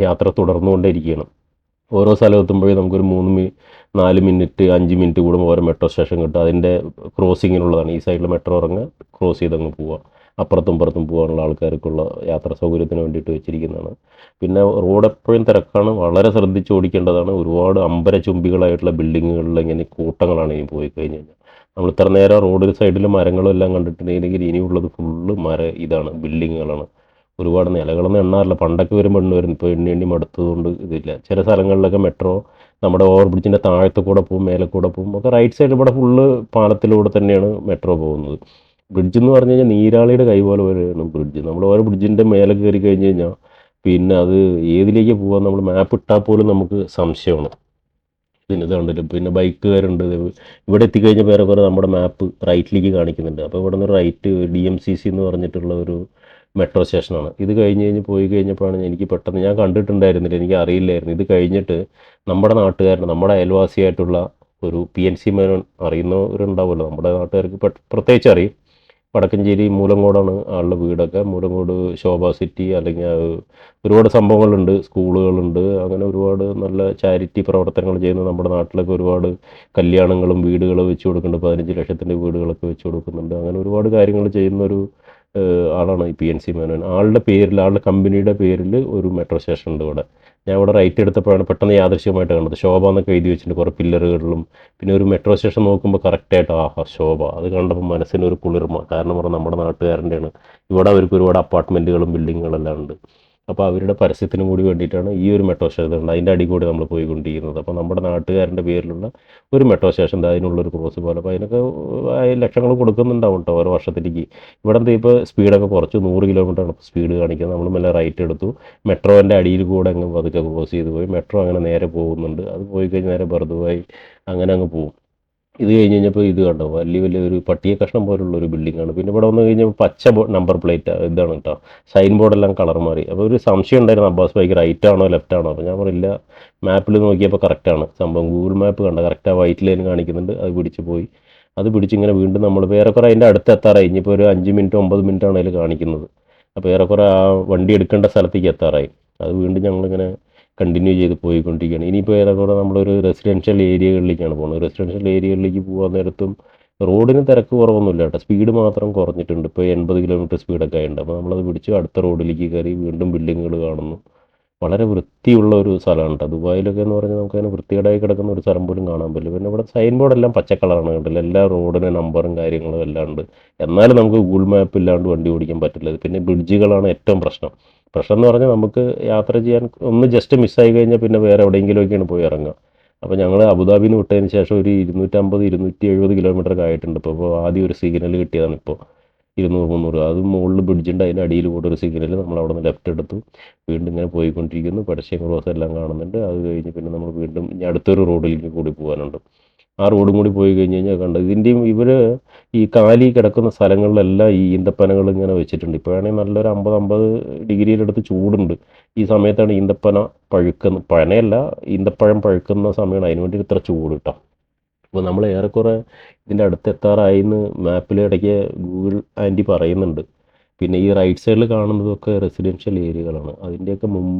യാത്ര തുടർന്നുകൊണ്ടേയിരിക്കുകയാണ്. ഓരോ സ്ഥലം എത്തുമ്പോഴേ നമുക്കൊരു 4 മിനിറ്റ് 5 മിനിറ്റ് കൂടുമ്പോൾ ഓരോ മെട്രോ സ്റ്റേഷൻ കിട്ടും. അതിൻ്റെ ക്രോസിങ്ങിനുള്ളതാണ്. ഈ സൈഡിൽ മെട്രോ ഇറങ്ങുക, ക്രോസ് ചെയ്തങ്ങ് പോവുക. അപ്പുറത്തും ഇപ്പുറത്തും പോകാനുള്ള ആൾക്കാർക്കുള്ള യാത്രാ സൗകര്യത്തിന് വേണ്ടിയിട്ട് വെച്ചിരിക്കുന്നതാണ്. പിന്നെ റോഡ് എപ്പോഴും തിരക്കാണ്, വളരെ ശ്രദ്ധിച്ച് ഓടിക്കേണ്ടതാണ്. ഒരുപാട് അമ്പരചുംബികളായിട്ടുള്ള ബിൽഡിങ്ങുകളിൽ ഇങ്ങനെ കൂട്ടങ്ങളാണ് ഇനി പോയി കഴിഞ്ഞ് കഴിഞ്ഞാൽ. നമ്മൾ ഇത്ര നേരം റോഡിൽ സൈഡിൽ മരങ്ങളും എല്ലാം കണ്ടിട്ടുണ്ടെങ്കിൽ ഇനിയുള്ളത് ഫുള്ള് ഇതാണ്, ബിൽഡിങ്ങുകളാണ്. ഒരുപാട് നിലകളൊന്നും എണ്ണാറില്ല. പണ്ടൊക്കെ വരുമ്പോൾ വരും, ഇപ്പോൾ എണ്ണി മടുത്തതുകൊണ്ട് ഇതില്ല. ചില സ്ഥലങ്ങളിലൊക്കെ മെട്രോ നമ്മുടെ ഓവർ ബ്രിഡ്ജിൻ്റെ താഴത്തെ കൂടെ പോകും, മേലെ കൂടെ പോകും. ഒക്കെ റൈറ്റ് സൈഡിൽ ഇവിടെ ഫുള്ള് പാലത്തിലൂടെ തന്നെയാണ് മെട്രോ പോകുന്നത്. ബ്രിഡ്ജ് എന്ന് പറഞ്ഞു കഴിഞ്ഞാൽ നീരാളിയുടെ കൈ പോലെ വരെയാണ് ബ്രിഡ്ജ്. നമ്മൾ ഓരോ ബ്രിഡ്ജിൻ്റെ മേലെ കയറി കഴിഞ്ഞ് കഴിഞ്ഞാൽ പിന്നെ അത് ഏതിലേക്ക് പോകാൻ നമ്മൾ മാപ്പ് ഇട്ടാൽ പോലും നമുക്ക് സംശയമാണ്. പിന്നെ ഇത് കണ്ടില്ല, പിന്നെ ബൈക്കുകാരുണ്ട്. ഇവിടെ എത്തിക്കഴിഞ്ഞാൽ വേറെ കുറേ നമ്മുടെ മാപ്പ് റൈറ്റിലേക്ക് കാണിക്കുന്നുണ്ട്. അപ്പോൾ ഇവിടെ നിന്ന് റൈറ്റ് DMCC എന്ന് പറഞ്ഞിട്ടുള്ള ഒരു മെട്രോ സ്റ്റേഷനാണ്. ഇത് പോയി കഴിഞ്ഞപ്പോഴാണ് എനിക്ക് പെട്ടെന്ന്, ഞാൻ കണ്ടിട്ടുണ്ടായിരുന്നില്ല, എനിക്ക് അറിയില്ലായിരുന്നു. ഇത് കഴിഞ്ഞിട്ട് നമ്മുടെ നാട്ടുകാരന്, നമ്മുടെ അയൽവാസിയായിട്ടുള്ള ഒരു PNC മേനോൻ, അറിയുന്നവരുണ്ടാവുമല്ലോ നമ്മുടെ നാട്ടുകാർക്ക് പ്രത്യേകിച്ച് അറിയും. വടക്കഞ്ചേരി മൂലങ്കോടാണ് ആളുടെ വീടൊക്കെ. മൂലങ്കോട് ശോഭ സിറ്റി അല്ലെങ്കിൽ ഒരുപാട് സംഭവങ്ങളുണ്ട്, സ്കൂളുകളുണ്ട്. അങ്ങനെ ഒരുപാട് നല്ല ചാരിറ്റി പ്രവർത്തനങ്ങൾ ചെയ്യുന്ന നമ്മുടെ നാട്ടിലൊക്കെ ഒരുപാട് കല്യാണങ്ങളും വീടുകൾ വെച്ച് കൊടുക്കുന്നുണ്ട്. 15 ലക്ഷത്തിൻ്റെ വീടുകളൊക്കെ വെച്ച് കൊടുക്കുന്നുണ്ട്. അങ്ങനെ ഒരുപാട് കാര്യങ്ങൾ ചെയ്യുന്നൊരു ആളാണ് ഈ PNC മേനോൻ. ആളുടെ പേരിൽ, ആളുടെ കമ്പനിയുടെ പേരിൽ ഒരു മെട്രോ സ്റ്റേഷൻ ഉണ്ട് ഇവിടെ. ഞാൻ ഇവിടെ റൈറ്റ് എടുത്തപ്പോഴാണ് പെട്ടെന്ന് യാദൃശ്യമായിട്ട് കണ്ടത്. ശോഭ എന്നൊക്കെ എഴുതി വെച്ചിട്ടുണ്ട് കുറേ പില്ലറുകളിലും. പിന്നെ ഒരു മെട്രോ സ്റ്റേഷൻ നോക്കുമ്പോൾ കറക്റ്റായിട്ട് ആഹാ ശോഭ, അത് കണ്ടപ്പോൾ മനസ്സിനൊരു കുളിർമ. കാരണം പറഞ്ഞാൽ നമ്മുടെ നാട്ടുകാരൻ്റെയാണ്. ഇവിടെ അവർക്ക് ഒരുപാട് അപ്പാർട്ട്മെൻറ്റുകളും ബിൽഡിങ്ങുകളെല്ലാം ഉണ്ട്. അപ്പോൾ അവരുടെ പരസ്യത്തിനും കൂടി വേണ്ടിയിട്ടാണ് ഈ ഒരു മെട്രോ സ്റ്റേഷൻ ഉണ്ട്. അതിൻ്റെ അടി കൂടി നമ്മൾ പോയിക്കൊണ്ടിരിക്കുന്നത്. അപ്പോൾ നമ്മുടെ നാട്ടുകാരൻ്റെ പേരിലുള്ള ഒരു മെട്രോ സ്റ്റേഷൻ, അതിനുള്ളൊരു ക്രോസ് പോലെ. അപ്പോൾ അതിനൊക്കെ ലക്ഷങ്ങൾ കൊടുക്കുന്നുണ്ടാവും കേട്ടോ ഓരോ വർഷത്തിലേക്ക്. ഇവിടെ എന്താ ഇപ്പോൾ സ്പീഡൊക്കെ കുറച്ച് 100 കിലോമീറ്ററാണ് സ്പീഡ് കാണിക്കുന്നത്. നമ്മൾ മെല്ലെ റൈറ്റ് എടുത്തു, മെട്രോൻ്റെ അടിയിൽ കൂടെ അങ്ങ് പതുക്കെ ക്രോസ് ചെയ്ത് പോയി. മെട്രോ അങ്ങനെ നേരെ പോകുന്നുണ്ട്. അത് പോയി കഴിഞ്ഞ് നേരെ ബർദുബായി അങ്ങനെ അങ്ങ് പോകും. ഇത് കഴിഞ്ഞ് കഴിഞ്ഞപ്പോൾ ഇത് കണ്ടോ, വലിയ വലിയ ഒരു പട്ടിയ കഷ്ണം പോലുള്ള ഒരു ബിൽഡിങ്ങാണ്. പിന്നെ ഇവിടെ വന്നു കഴിഞ്ഞപ്പോൾ പച്ച നമ്പർ പ്ലേറ്റ് ഇതാണ് കേട്ടോ. സൈൻ ബോർഡെല്ലാം കളർ മാറി. അപ്പോൾ ഒരു സംശയം ഉണ്ടായിരുന്നു അബ്ബാസ് ഭായിക്ക്, റൈറ്റ് ആണോ ലെഫ്റ്റ് ആണോ. അപ്പോൾ ഞാൻ പറയില്ല, മാപ്പിൽ നോക്കിയപ്പോൾ കറക്റ്റാണ് സംഭവം. ഗൂഗിൾ മാപ്പ് കണ്ട കറക്റ്റ് ആ വൈറ്റ് ലൈൻ കാണിക്കുന്നുണ്ട്. അത് പിടിച്ച് പോയി. അത് പിടിച്ചിങ്ങനെ വീണ്ടും നമ്മൾ വേറെക്കുറെ അതിൻ്റെ അടുത്ത് എത്താറായി. ഇനിയിപ്പോൾ ഒരു 5 മിനിറ്റ് 9 മിനിറ്റാണ് അതിൽ കാണിക്കുന്നത്. അപ്പോൾ ഏറെക്കുറെ ആ വണ്ടി എടുക്കേണ്ട സ്ഥലത്തേക്ക് എത്താറായി. അത് വീണ്ടും ഞങ്ങളിങ്ങനെ കണ്ടിന്യൂ ചെയ്ത് പോയിക്കൊണ്ടിരിക്കുകയാണ്. ഇനിയിപ്പോൾ ഏറെക്കുറെ നമ്മളൊരു റെസിഡൻഷ്യൽ ഏരിയകളിലേക്കാണ് പോകുന്നത്. റെസിഡൻഷ്യൽ ഏരിയകളിലേക്ക് പോകാൻ നേരത്തും റോഡിന് തിരക്ക് കുറവൊന്നുമില്ല കേട്ടോ. സ്പീഡ് മാത്രം കുറഞ്ഞിട്ടുണ്ട്. ഇപ്പോൾ 80 കിലോമീറ്റർ സ്പീഡൊക്കെ ആയിട്ടുണ്ട്. അപ്പോൾ നമ്മളത് പിടിച്ച് അടുത്ത റോഡിലേക്ക് കയറി വീണ്ടും ബിൽഡിങ്ങുകൾ കാണുന്നു. വളരെ വൃത്തിയുള്ള ഒരു സ്ഥലമാണ് കേട്ടോ. ദുബായിലൊക്കെ എന്ന് പറഞ്ഞാൽ നമുക്കതിന് വൃത്തികേടായി കിടക്കുന്ന ഒരു സ്ഥലം പോലും കാണാൻ പറ്റില്ല. പിന്നെ ഇവിടെ സൈൻ ബോർഡെല്ലാം പച്ച കളറാണ് കണ്ടില്ല. എല്ലാ റോഡിന് നമ്പറും കാര്യങ്ങളും എല്ലാം ഉണ്ട്. എന്നാലും നമുക്ക് ഗൂഗിൾ മാപ്പ് ഇല്ലാണ്ട് വണ്ടി ഓടിക്കാൻ പറ്റില്ല. പിന്നെ ബ്രിഡ്ജുകളാണ് ഏറ്റവും പ്രശ്നം എന്ന് പറഞ്ഞാൽ നമുക്ക് യാത്ര ചെയ്യാൻ ഒന്ന് ജസ്റ്റ് മിസ്സായി കഴിഞ്ഞാൽ പിന്നെ വേറെ എവിടെയെങ്കിലുമൊക്കെയാണ് പോയി ഇറങ്ങുക. അപ്പോൾ ഞങ്ങൾ അബുദാബിയിൽ നിന്ന് വിട്ടതിന് ശേഷം ഒരു 250-270 കിലോമീറ്ററൊക്കെ ആയിട്ടുണ്ട്. ഇപ്പോൾ ആദ്യം ഒരു സിഗ്നൽ കിട്ടിയതാണ്. ഇപ്പോൾ 200-300 അത് മുകളിൽ ബ്രിഡ്ജുണ്ട്, അതിൻ്റെ അടിയിൽ കൂടെ ഒരു സിഗ്നൽ. നമ്മൾ അവിടെ നിന്ന് ലെഫ്റ്റ് എടുത്തു, വീണ്ടും ഇങ്ങനെ പോയിക്കൊണ്ടിരിക്കുന്നു. പെഡസ്ട്രിയൻ ക്രോസ് എല്ലാം കാണുന്നുണ്ട്. അത് കഴിഞ്ഞ് പിന്നെ നമ്മൾ വീണ്ടും ഇനി അടുത്തൊരു റോഡിലേക്ക് കൂടി പോകാനുണ്ട്. ആ റോഡും കൂടി പോയി കഴിഞ്ഞ് കഴിഞ്ഞാൽ കണ്ടത് ഇതിൻ്റെയും ഇവർ ഈ കാലി കിടക്കുന്ന സ്ഥലങ്ങളിലെല്ലാം ഈ ഈന്തപ്പനകൾ ഇങ്ങനെ വെച്ചിട്ടുണ്ട്. ഇപ്പോഴാണെങ്കിൽ നല്ലൊരു 50 ഡിഗ്രിയിലെടുത്ത് ചൂടുണ്ട്. ഈ സമയത്താണ് ഈന്തപ്പന പഴുക്കുന്ന, പനയല്ല ഈന്തപ്പഴം പഴുക്കുന്ന സമയമാണ്. അതിന് വേണ്ടി ഇത്ര ചൂട് കേട്ടോ. അപ്പോൾ നമ്മൾ ഏറെക്കുറെ ഇതിൻ്റെ അടുത്ത് എത്താറായിന്ന് മാപ്പിൽ ഇടയ്ക്ക് ഗൂഗിൾ ആൻറ്റി പറയുന്നുണ്ട്. പിന്നെ ഈ റൈറ്റ് സൈഡിൽ കാണുന്നതൊക്കെ റെസിഡൻഷ്യൽ ഏരിയകളാണ്. അതിൻ്റെയൊക്കെ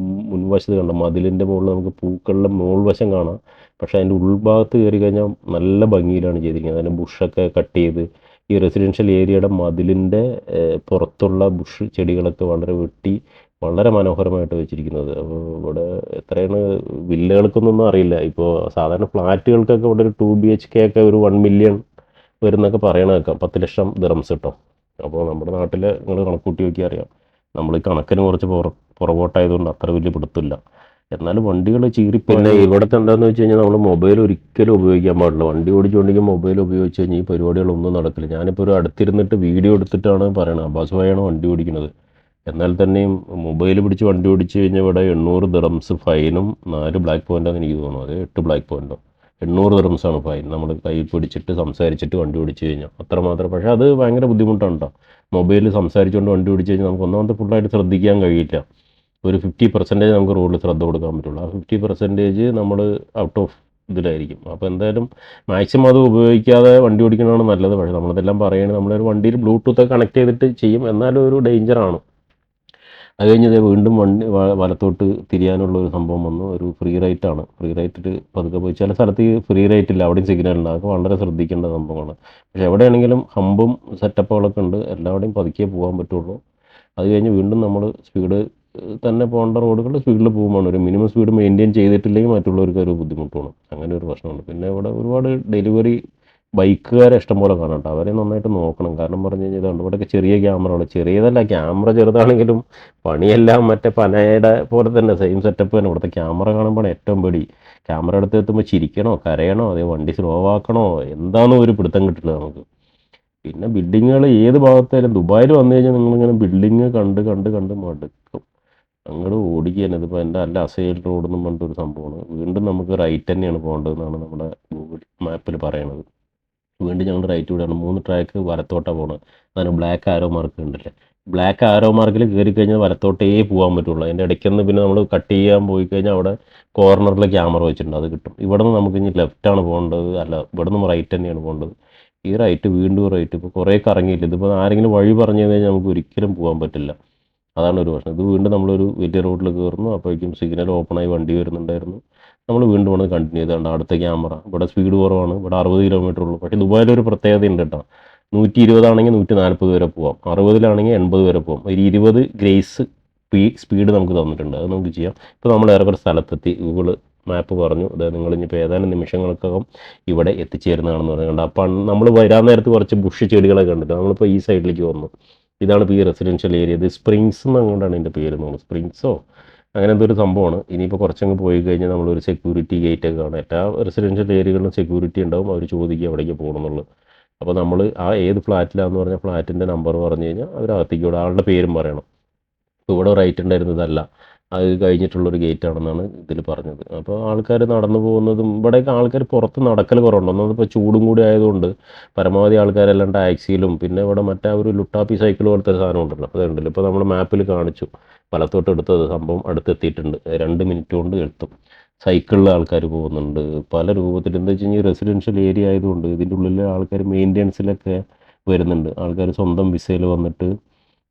മുൻവശത്ത് കണ്ട മതിലിൻ്റെ മുകളിൽ നമുക്ക് പൂക്കളുടെ മുകൾ വശം കാണാം. പക്ഷേ അതിൻ്റെ ഉൾഭാഗത്ത് കയറി കഴിഞ്ഞാൽ നല്ല ഭംഗിയിലാണ് ചെയ്തിരിക്കുന്നത്. അതിൻ്റെ ബുഷൊക്കെ കട്ട് ചെയ്ത് ഈ റെസിഡൻഷ്യൽ ഏരിയയുടെ മതിലിൻ്റെ പുറത്തുള്ള ബുഷ് ചെടികളൊക്കെ വളരെ വെട്ടി വളരെ മനോഹരമായിട്ട് വെച്ചിരിക്കുന്നത്. അപ്പോൾ ഇവിടെ എത്രയാണ് വില്ലകൾക്കൊന്നും അറിയില്ല. ഇപ്പോൾ സാധാരണ ഫ്ലാറ്റുകൾക്കൊക്കെ ഇവിടെ ഒരു 2 BHK ഒക്കെ ഒരു 1 മില്യൺ വരുന്നൊക്കെ പറയണ കേൾക്കാം. 10 ലക്ഷം ദിറംസ് കിട്ടും. അപ്പോൾ നമ്മുടെ നാട്ടിൽ നിങ്ങൾ കണക്കൂട്ടി നോക്കിയാൽ അറിയാം. നമ്മൾ ഈ കണക്കിന് കുറച്ച് പുറകോട്ടായതുകൊണ്ട് അത്ര വലിയ പിടുത്തില്ല. എന്നാലും വണ്ടികൾ ചീറി. പിന്നെ ഇവിടുത്തെ എന്താണെന്ന് വെച്ച് കഴിഞ്ഞാൽ നമ്മൾ മൊബൈൽ ഒരിക്കലും ഉപയോഗിക്കാൻ പാടില്ല. വണ്ടി ഓടിച്ചുകൊണ്ടെങ്കിൽ മൊബൈൽ ഉപയോഗിച്ച് കഴിഞ്ഞാൽ ഈ പരിപാടികളൊന്നും നടക്കില്ല. ഞാനിപ്പോൾ ഒരു അടുത്തിരുന്നിട്ട് വീഡിയോ എടുത്തിട്ടാണ് പറയണത്. അബ്ബാസ് ഭായിയാണ് വണ്ടി ഓടിക്കുന്നത്. എന്നാൽ തന്നെയും മൊബൈൽ പിടിച്ച് വണ്ടി ഓടിച്ച് കഴിഞ്ഞാൽ ഇവിടെ 800 ദിറംസ് ഫൈനും 4 ബ്ലാക്ക് പോയിൻ്റാണെന്ന് എനിക്ക് തോന്നുന്നു. അത് 8 ബ്ലാക്ക് പോയിൻറ്റോ 800 ദിറംസാണ് ഫൈൻ. നമ്മൾ കയ്യിൽ പിടിച്ചിട്ട് സംസാരിച്ചിട്ട് വണ്ടി ഓടിച്ച് കഴിഞ്ഞാൽ അത്രമാത്രം. പക്ഷേ അത് ഭയങ്കര ബുദ്ധിമുട്ടാണ് കേട്ടോ. മൊബൈലിൽ സംസാരിച്ചുകൊണ്ട് വണ്ടി ഓടിച്ച് കഴിഞ്ഞാൽ നമുക്ക് ഒന്നാമത്തെ ഫുള്ളായിട്ട് ശ്രദ്ധിക്കാൻ കഴിയില്ല. ഒരു 50% നമുക്ക് റോഡിൽ ശ്രദ്ധ കൊടുക്കാൻ പറ്റുള്ളൂ. ആ 50% നമ്മൾ ഔട്ട് ഓഫ് ഇതിലായിരിക്കും. അപ്പോൾ എന്തായാലും മാക്സിമം അത് ഉപയോഗിക്കാതെ വണ്ടി ഓടിക്കുന്നതാണ് നല്ലത്. പക്ഷേ നമ്മളിതെല്ലാം പറയുകയാണെങ്കിൽ നമ്മളൊരു വണ്ടിയിൽ ബ്ലൂടൂത്ത് കണക്ട് ചെയ്തിട്ട് ചെയ്യും. എന്നാലും ഒരു ഡേഞ്ചറാണ്. അത് കഴിഞ്ഞ് വീണ്ടും വണ്ടി വലത്തോട്ട് തിരിയാനുള്ള ഒരു സംഭവം വന്നു. ഒരു ഫ്രീ റൈറ്റാണ്. ഫ്രീ റൈറ്റിൽ പതുക്കെ പോയി. ചില സ്ഥലത്ത് ഈ ഫ്രീ റൈറ്റില്ല, അവിടെയും സിഗ്നൽ ഉണ്ട്. അതൊക്കെ വളരെ ശ്രദ്ധിക്കേണ്ട സംഭവമാണ്. പക്ഷേ എവിടെയാണെങ്കിലും ഹമ്പും സെറ്റപ്പുകളൊക്കെ ഉണ്ട്. എല്ലാവിടെയും പതുക്കെ പോകാൻ പറ്റുള്ളൂ. അത് കഴിഞ്ഞ് വീണ്ടും നമ്മൾ സ്പീഡ് തന്നെ പോകേണ്ട റോഡുകൾ സ്പീഡിൽ പോകുമ്പോൾ ഒരു മിനിമം സ്പീഡ് മെയിൻറ്റെയിൻ ചെയ്തിട്ടില്ലെങ്കിൽ മറ്റുള്ളവർക്ക് ഒരു ബുദ്ധിമുട്ടാണ്. അങ്ങനെ ഒരു പ്രശ്നമുണ്ട്. പിന്നെ ഇവിടെ ഒരുപാട് ഡെലിവറി ബൈക്കുകാരെ ഇഷ്ടം പോലെ കാണാം കേട്ടോ. അവരെ നന്നായിട്ട് നോക്കണം. കാരണം പറഞ്ഞു കഴിഞ്ഞാൽ ഇതുണ്ട് ഇവിടെയൊക്കെ ചെറിയ ക്യാമറകൾ, ചെറിയതല്ല ക്യാമറ ചെറുതാണെങ്കിലും പണിയെല്ലാം മറ്റേ പനയുടെ പോലെ തന്നെ സെയിം സെറ്റപ്പ് തന്നെ. ഇവിടുത്തെ ക്യാമറ കാണുമ്പോഴാണ് ഏറ്റവും പേടി. ക്യാമറ അടുത്ത് എത്തുമ്പോൾ ചിരിക്കണോ കരയണോ അതേ വണ്ടി സ്ലോ ആക്കണോ എന്താണെന്നും ഒരു പിടുത്തം കിട്ടില്ല നമുക്ക്. പിന്നെ ബിൽഡിങ്ങുകൾ ഏത് ഭാഗത്തായാലും ദുബായിൽ വന്നു കഴിഞ്ഞാൽ നിങ്ങളിങ്ങനെ ബിൽഡിങ് കണ്ട് കണ്ട് കണ്ട് മടുക്കും. അങ്ങോട്ട് ഓടിക്കാൻ ഇതിപ്പോൾ എൻ്റെ നല്ല അസൈൽ റോഡെന്നും പറഞ്ഞിട്ടൊരു സംഭവമാണ്. വീണ്ടും നമുക്ക് റൈറ്റ് തന്നെയാണ് പോകേണ്ടതെന്നാണ് നമ്മുടെ ഗൂഗിൾ മാപ്പിൽ പറയണത്. വീണ്ടും ഞങ്ങൾ റൈറ്റ് കൂടെയാണ്. 3 ട്രാക്ക് വലത്തോട്ടാണ് പോകുന്നത്. അതിന് ബ്ലാക്ക് ആരോ മാർക്ക് ഉണ്ടല്ലേ. ബ്ലാക്ക് ആരോ മാർക്കിൽ കയറി കഴിഞ്ഞാൽ വലത്തോട്ടേ പോകാൻ പറ്റുള്ളൂ. അതിൻ്റെ ഇടയ്ക്കൊന്ന് പിന്നെ നമ്മൾ കട്ട് ചെയ്യാൻ പോയി കഴിഞ്ഞാൽ അവിടെ കോർണറിൽ ക്യാമറ വെച്ചിട്ടുണ്ട്, അത് കിട്ടും. ഇവിടെ നിന്ന് നമുക്ക് ഇനി ലെഫ്റ്റാണ് പോകേണ്ടത്, അല്ല ഇവിടെ നിന്ന് റൈറ്റ് തന്നെയാണ് പോകേണ്ടത്. ഈ റൈറ്റ് വീണ്ടും റൈറ്റ് ഇപ്പോൾ കുറേ കറങ്ങിയില്ല. ഇതിപ്പോൾ ആരെങ്കിലും വഴി പറഞ്ഞു കഴിഞ്ഞാൽ നമുക്ക് ഒരിക്കലും പോകാൻ പറ്റില്ല. അതാണ് ഒരു പ്രശ്നം. ഇത് വീണ്ടും നമ്മളൊരു വലിയ റോഡിൽ കയറുന്നു. അപ്പോഴേക്കും സിഗ്നൽ ഓപ്പണായി വണ്ടി വരുന്നുണ്ടായിരുന്നു. നമ്മൾ വീണ്ടും വന്ന് കണ്ടിന്യൂ ചെയ്തുകൊണ്ട് അടുത്ത ക്യാമറ. ഇവിടെ സ്പീഡ് കുറവാണ്. ഇവിടെ 60 കിലോമീറ്റർ ഉള്ളൂ. പക്ഷേ ദുബായിലൊരു പ്രത്യേകത ഉണ്ട് കേട്ടോ. 120 ആണെങ്കിൽ 140 വരെ പോവാം. 60 80 വരെ പോകാം. ഒരു 20 ഗ്രേസ് സ്പീഡ് നമുക്ക് തന്നിട്ടുണ്ട്. അത് നമുക്ക് ചെയ്യാം. ഇപ്പോൾ നമ്മൾ ഏറെക്കുറെ സ്ഥലത്തെത്തി. ഗൂഗിൾ മാപ്പ് പറഞ്ഞു അതായത് നിങ്ങൾ ഇനിയിപ്പോൾ ഏതാനും നിമിഷങ്ങൾക്കകം ഇവിടെ എത്തിച്ചേരുന്നതാണെന്ന് പറയുന്നുണ്ട്. അപ്പം നമ്മൾ വരാൻ നേരത്ത് കുറച്ച് ബുഷ് ചെടികളൊക്കെ കണ്ടിട്ട് നമ്മളിപ്പോൾ ഈ സൈഡിലേക്ക് വന്നു. ഇതാണ് ഇപ്പോൾ ഈ റെസിഡൻഷ്യൽ ഏരിയ. ഇത് സ്പ്രിങ്സ് എന്നുകൊണ്ടാണ് ഇതിൻ്റെ പേര് തോന്നുന്നു. സ്പ്രിങ്സോ അങ്ങനെ എന്തൊരു സംഭവമാണ്. ഇനിയിപ്പോൾ കുറച്ചങ്ങ് പോയി കഴിഞ്ഞാൽ നമ്മളൊരു സെക്യൂരിറ്റി ഗേറ്റ് ഒക്കെ കാണാം. എല്ലാ റെസിഡൻഷ്യൽ ഏരിയകളിലും സെക്യൂരിറ്റി ഉണ്ടാവും. അവർ ചോദിക്കുക എവിടേക്ക് പോകണമെന്നുള്ളത്. അപ്പോൾ നമ്മൾ ആ ഏത് ഫ്ലാറ്റിലാണെന്ന് പറഞ്ഞാൽ ഫ്ലാറ്റിൻ്റെ നമ്പർ പറഞ്ഞു കഴിഞ്ഞാൽ അവരകത്തേക്ക് ഇവിടെ ആളുടെ പേരും പറയണം. ഇപ്പോൾ ഇവിടെ റൈറ്റ് ഉണ്ടായിരുന്നതല്ല, അത് കഴിഞ്ഞിട്ടുള്ളൊരു ഗേറ്റാണെന്നാണ് ഇതിൽ പറഞ്ഞത്. അപ്പോൾ ആൾക്കാർ നടന്നു പോകുന്നതും ഇവിടെയൊക്കെ ആൾക്കാർ പുറത്ത് നടക്കൽ കുറവുണ്ട്. ഒന്നാമത് ഇപ്പോൾ ചൂടും കൂടി ആയതുകൊണ്ട് പരമാവധി ആൾക്കാരെല്ലാം ടാക്സിയിലും പിന്നെ ഇവിടെ മറ്റേ ഒരു ലുട്ടാപ്പി സൈക്കിൾ പോലത്തെ സാധനം ഉണ്ടല്ലോ അതുണ്ടല്ലോ. ഇപ്പോൾ നമ്മൾ മാപ്പിൽ കാണിച്ചു വലത്തോട്ട് എടുത്തത് സംഭവം അടുത്തെത്തിയിട്ടുണ്ട്. 2 മിനിറ്റ് കൊണ്ട് എത്തും. സൈക്കിളിൽ ആൾക്കാർ പോകുന്നുണ്ട് പല രൂപത്തിൽ. എന്താ വെച്ച് കഴിഞ്ഞാൽ റെസിഡൻഷ്യൽ ഏരിയ ആയതുകൊണ്ട് ഇതിൻ്റെ ഉള്ളിൽ ആൾക്കാർ മെയിൻ്റെനൻസിലൊക്കെ വരുന്നുണ്ട്. ആൾക്കാർ സ്വന്തം വിസയിൽ വന്നിട്ട്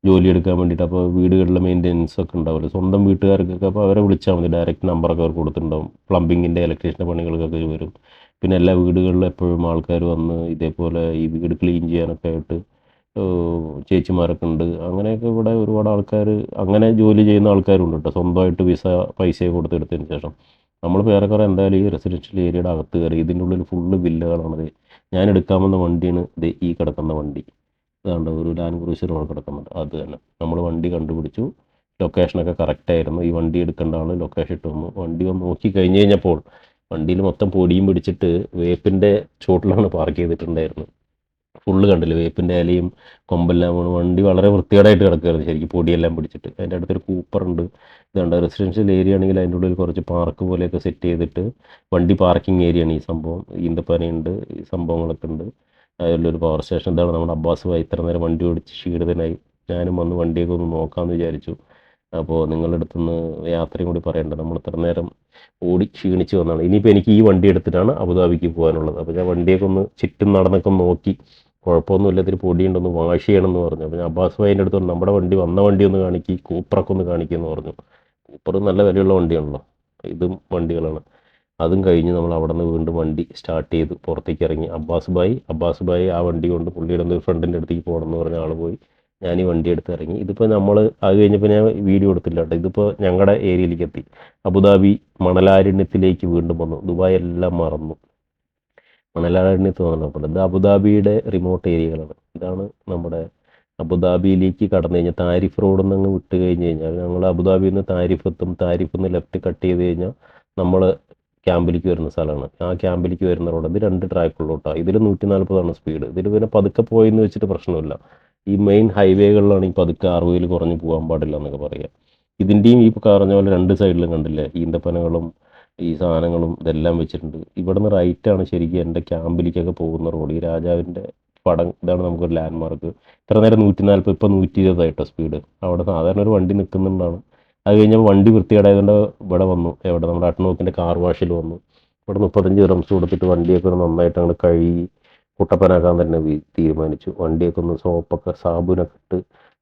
ജോലി എടുക്കാൻ വേണ്ടിയിട്ട്. അപ്പോൾ വീടുകളിലെ മെയിൻ്റെനൻസ് ഒക്കെ ഉണ്ടാവില്ല സ്വന്തം വീട്ടുകാർക്കൊക്കെ. അപ്പോൾ അവരെ വിളിച്ചാൽ മതി. ഡയറക്റ്റ് നമ്പറൊക്കെ അവർക്ക് കൊടുത്തിട്ടുണ്ടാവും. പ്ലംബിങ്ങിൻ്റെ ഇലക്ട്രീഷ്യൻ്റെ പണികൾക്കൊക്കെ വരും. പിന്നെ എല്ലാ വീടുകളിലും എപ്പോഴും ആൾക്കാർ വന്ന് ഇതേപോലെ ഈ വീട് ക്ലീൻ ചെയ്യാനൊക്കെ ആയിട്ട് ചേച്ചിമാരൊക്കെ ഉണ്ട്. അങ്ങനെയൊക്കെ ഇവിടെ ഒരുപാട് ആൾക്കാർ അങ്ങനെ ജോലി ചെയ്യുന്ന ആൾക്കാരുണ്ട് കേട്ടോ. സ്വന്തമായിട്ട് വിസ പൈസ കൊടുത്തെടുത്തതിന് ശേഷം നമ്മൾ ഏറെക്കുറെ എന്തായാലും ഈ റെസിഡൻഷ്യൽ ഏരിയയുടെ അകത്ത് കയറി. ഇതിൻ്റെ ഉള്ളിൽ ഫുള്ള് വില്ലകളാണത്. ഞാൻ എടുക്കാമെന്ന വണ്ടിയാണ് ഇത് ഈ കിടക്കുന്ന വണ്ടി. ഇതാണ്ട് ഒരു ലാൻഡ് ക്രൂസർ അവിടെ കിടക്കുന്നുണ്ട്. അത് തന്നെ നമ്മൾ വണ്ടി കണ്ടുപിടിച്ചു. ലൊക്കേഷനൊക്കെ കറക്റ്റായിരുന്നു. ഈ വണ്ടി എടുക്കേണ്ട ആൾ ലൊക്കേഷൻ ഇട്ട് വന്നു. വണ്ടി വന്ന് നോക്കി കഴിഞ്ഞ് കഴിഞ്ഞപ്പോൾ വണ്ടിയിൽ മൊത്തം പൊടിയും പിടിച്ചിട്ട് വേപ്പിൻ്റെ ചുവട്ടിലാണ് പാർക്ക് ചെയ്തിട്ടുണ്ടായിരുന്നത്. ഫുള്ള് കണ്ടില്ല വേപ്പിൻ്റെ ഇലയും കൊമ്പെല്ലാം വീണ് വണ്ടി വളരെ വൃത്തികേടായിട്ട് കിടക്കുകയായിരുന്നു ശരിക്കും പൊടിയെല്ലാം പിടിച്ചിട്ട്. അതിൻ്റെ അടുത്തൊരു കൂപ്പറുണ്ട്. ഇതുണ്ട് റെസിഡൻഷ്യൽ ഏരിയ ആണെങ്കിൽ അതിൻ്റെ ഉള്ളിൽ കുറച്ച് പാർക്ക് പോലെയൊക്കെ സെറ്റ് ചെയ്തിട്ട് വണ്ടി പാർക്കിംഗ് ഏരിയയാണ് ഈ സംഭവം. ഈന്തപ്പനയുണ്ട്, ഈ സംഭവങ്ങളൊക്കെ ഉണ്ട്. അതിലൊരു പവർ സ്റ്റേഷൻ. ഇതാണ് നമ്മുടെ അബ്ബാസ് ഭായി ഇത്ര നേരം വണ്ടി ഓടിച്ച് ക്ഷീണിതനായി. ഞാനും വന്ന് വണ്ടിയൊക്കെ ഒന്ന് നോക്കാമെന്ന് വിചാരിച്ചു. അപ്പോൾ നിങ്ങളുടെ അടുത്തുനിന്ന് യാത്രയും കൂടി പറയണ്ട. നമ്മൾ ഇത്ര നേരം ഓടി ക്ഷീണിച്ച് വന്നതാണ്. ഇനിയിപ്പോൾ എനിക്ക് ഈ വണ്ടി എടുത്തിട്ടാണ് അബുദാബിക്ക് പോകാനുള്ളത്. അപ്പോൾ ഞാൻ വണ്ടിയൊക്കെ ഒന്ന് ചുറ്റും നടന്നൊക്കെ നോക്കി കുഴപ്പമൊന്നുമില്ല, ഇത്തിരി പൊടിയുണ്ടെന്ന് വാഷ് ചെയ്യണമെന്ന് പറഞ്ഞു. അപ്പോൾ ഞാൻ അബ്ബാസ് ഭായിൻ്റെ അടുത്ത് പറഞ്ഞു, നമ്മുടെ വണ്ടി വന്ന വണ്ടി ഒന്ന് കാണിക്കി, കൂപ്പറൊക്കെ ഒന്ന് കാണിക്കുമെന്ന് പറഞ്ഞു. കൂപ്പർ നല്ല വിലയുള്ള വണ്ടിയാണല്ലോ, ഇതും വണ്ടികളാണ്. അതും കഴിഞ്ഞ് നമ്മൾ അവിടെ നിന്ന് വീണ്ടും വണ്ടി സ്റ്റാർട്ട് ചെയ്ത് പുറത്തേക്ക് ഇറങ്ങി. അബ്ബാസ് ഭായി ആ വണ്ടി കൊണ്ട് പുള്ളിയുടെ ഒരു ഫ്രണ്ടിൻ്റെ അടുത്തേക്ക് പോകണമെന്ന് പറഞ്ഞ ആൾ പോയി. ഞാൻ ഈ വണ്ടി എടുത്ത് ഇറങ്ങി. ഇതിപ്പോൾ നമ്മൾ അത് കഴിഞ്ഞപ്പോൾ ഞാൻ വീഡിയോ എടുത്തില്ല കേട്ടോ. ഇതിപ്പോൾ ഞങ്ങളുടെ ഏരിയയിലേക്ക് എത്തി. അബുദാബി മണലാരണ്യത്തിലേക്ക് വീണ്ടും വന്നു. ദുബായ് എല്ലാം മറന്നു, മണലാരണ്യത്ത് വന്നപ്പോൾ ഇത് അബുദാബിയുടെ റിമോട്ട് ഏരിയകളാണ്. ഇതാണ് നമ്മുടെ അബുദാബിയിലേക്ക് കടന്നു കഴിഞ്ഞാൽ താരിഫ് റോഡിൽ നിന്ന് അങ്ങ് വിട്ട് കഴിഞ്ഞ് കഴിഞ്ഞാൽ ഞങ്ങൾ അബുദാബിയിൽ നിന്ന് താരിഫ് എത്തും. താരിഫിൽ നിന്ന് ലെഫ്റ്റ് കട്ട് ചെയ്ത് കഴിഞ്ഞാൽ നമ്മൾ ക്യാമ്പിലേക്ക് വരുന്ന സ്ഥലമാണ്. ആ ക്യാമ്പിലേക്ക് വരുന്ന റോഡ് ഇത് 2 ട്രാക്കുള്ളൂട്ടാണ്. ഇതിൽ 140 സ്പീഡ്. ഇതിൽ പിന്നെ പതുക്കെ പോയെന്ന് വെച്ചിട്ട് പ്രശ്നമില്ല. ഈ മെയിൻ ഹൈവേകളിലാണ് ഈ പതുക്കെ 60-ൽ കുറഞ്ഞ് പോകാൻ പാടില്ല എന്നൊക്കെ പറയുക. ഇതിൻ്റെയും ഈ പറഞ്ഞ പോലെ 2 സൈഡിലും കണ്ടില്ലേ ഈന്തപ്പനകളും ഈ സാധനങ്ങളും ഇതെല്ലാം വെച്ചിട്ടുണ്ട്. ഇവിടെ നിന്ന് റൈറ്റാണ് ശരിക്കും എൻ്റെ ക്യാമ്പിലേക്കൊക്കെ പോകുന്ന റോഡ്. ഈ രാജാവിൻ്റെ പടം ഇതാണ് നമുക്കൊരു ലാൻഡ് മാർക്ക്. ഇത്ര നേരം 140, ഇപ്പോൾ 120 ആയിട്ടോ സ്പീഡ്. അവിടെ സാധാരണ ഒരു വണ്ടി നിൽക്കുന്നുണ്ടാണ്. അത് കഴിഞ്ഞപ്പോൾ വണ്ടി വൃത്തികേടായതുകൊണ്ട് ഇവിടെ വന്നു, എവിടെ നമ്മുടെ അട്നോക്കിൻ്റെ കാർ വാഷിൽ വന്നു. ഇവിടെ 35 ദിർഹംസ് കൊടുത്തിട്ട് വണ്ടിയൊക്കെ ഒന്ന് നന്നായിട്ട് അങ്ങോട്ട് കഴുകി കുട്ടപ്പനാക്കാൻ തന്നെ തീരുമാനിച്ചു. വണ്ടിയൊക്കെ ഒന്ന് സോപ്പൊക്കെ സാബുനൊക്കെ ഇട്ട്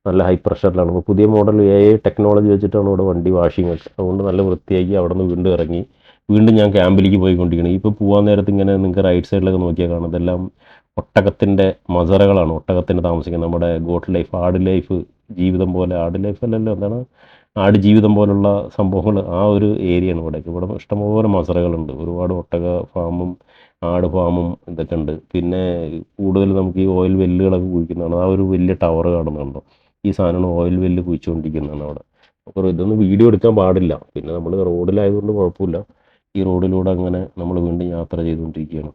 നല്ല ഹൈ പ്രഷറിലാണ്. ഇപ്പോൾ പുതിയ മോഡൽ AI ടെക്നോളജി വെച്ചിട്ടാണ് ഇവിടെ വണ്ടി വാഷിംഗ് ഒക്കെ. അതുകൊണ്ട് നല്ല വൃത്തിയാക്കി അവിടെ നിന്ന് വീണ്ടും ഇറങ്ങി. വീണ്ടും ഞാൻ ക്യാമ്പിലേക്ക് പോയിക്കൊണ്ടിരിക്കുകയാണ്. ഇപ്പോൾ പോകാൻ നേരത്ത് ഇങ്ങനെ നിങ്ങൾക്ക് റൈറ്റ് സൈഡിലൊക്കെ നോക്കിയാൽ കാണാം, ഇതെല്ലാം ഒട്ടകത്തിൻ്റെ മസറകളാണ്. ഒട്ടകത്തിൻ്റെ താമസിക്കുന്നത് നമ്മുടെ ഗോട്ട് ലൈഫ്, ആട് ലൈഫ് ജീവിതം പോലെ, ആട് ലൈഫ് അല്ലല്ലോ, എന്താണ് ആട് ജീവിതം പോലുള്ള സംഭവങ്ങൾ. ആ ഒരു ഏരിയയാണ് ഇവിടെ ഇഷ്ടംപോലെ മസറകളുണ്ട്. ഒരുപാട് ഒട്ടക ഫാമും ആട് ഫാമും ഇതൊക്കെ ഉണ്ട്. പിന്നെ കൂടുതൽ നമുക്ക് ഈ ഓയിൽ വെല്ലുകളൊക്കെ കുഴിക്കുന്നതാണ്. ആ ഒരു വലിയ ടവർ കാണുന്നുണ്ടോ, ഈ സാധനമാണ് ഓയിൽ വെല്ല് കുഴിച്ചുകൊണ്ടിരിക്കുന്നതാണ് അവിടെ. അപ്പോൾ ഇതൊന്നും വീഡിയോ എടുക്കാൻ പാടില്ല. പിന്നെ നമ്മൾ റോഡിലായതുകൊണ്ട് കുഴപ്പമില്ല. ഈ റോഡിലൂടെ അങ്ങനെ നമ്മൾ വീണ്ടും യാത്ര ചെയ്തുകൊണ്ടിരിക്കുകയാണ്.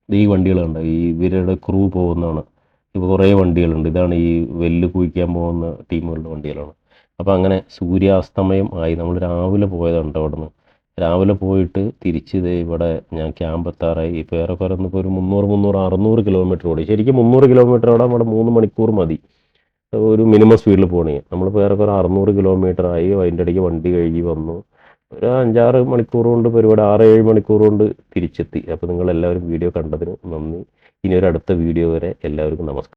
ഇത് ഈ വണ്ടികളുണ്ട്, ഈ ഇവരുടെ ക്രൂ പോകുന്നതാണ്. ഇപ്പോൾ കുറേ വണ്ടികളുണ്ട്. ഇതാണ് ഈ വെല്ല് കുഴിക്കാൻ പോകുന്ന ടീമുകളുടെ വണ്ടികളാണ്. അപ്പോൾ അങ്ങനെ സൂര്യാസ്തമയം ആയി. നമ്മൾ രാവിലെ പോയതുണ്ട് അവിടെ നിന്ന്. രാവിലെ പോയിട്ട് തിരിച്ച് ഇവിടെ ഞാൻ ക്യാമ്പ് എത്താറായി. ഇപ്പോൾ ഏറെക്കുറെ ഇപ്പോൾ ഒരു 300, 600 ഓടി. ശരിക്കും 300 ഓടാൻ അവിടെ 3 മണിക്കൂർ മതി ഒരു മിനിമം സ്പീഡിൽ പോകണമെങ്കിൽ. നമ്മളിപ്പോൾ ഏറെക്കുറെ 600 ആയി. അതിൻ്റെ ഇടയ്ക്ക് വണ്ടി കഴുകി വന്നു. ഒരു 5-6 മണിക്കൂർ കൊണ്ട് പരിപാടി, 6-7 മണിക്കൂർ കൊണ്ട് തിരിച്ചെത്തി. അപ്പോൾ നിങ്ങളെല്ലാവരും വീഡിയോ കണ്ടതിന് നന്ദി. ഇനി ഒരു അടുത്ത വീഡിയോ വരെ എല്ലാവർക്കും നമസ്കാരം.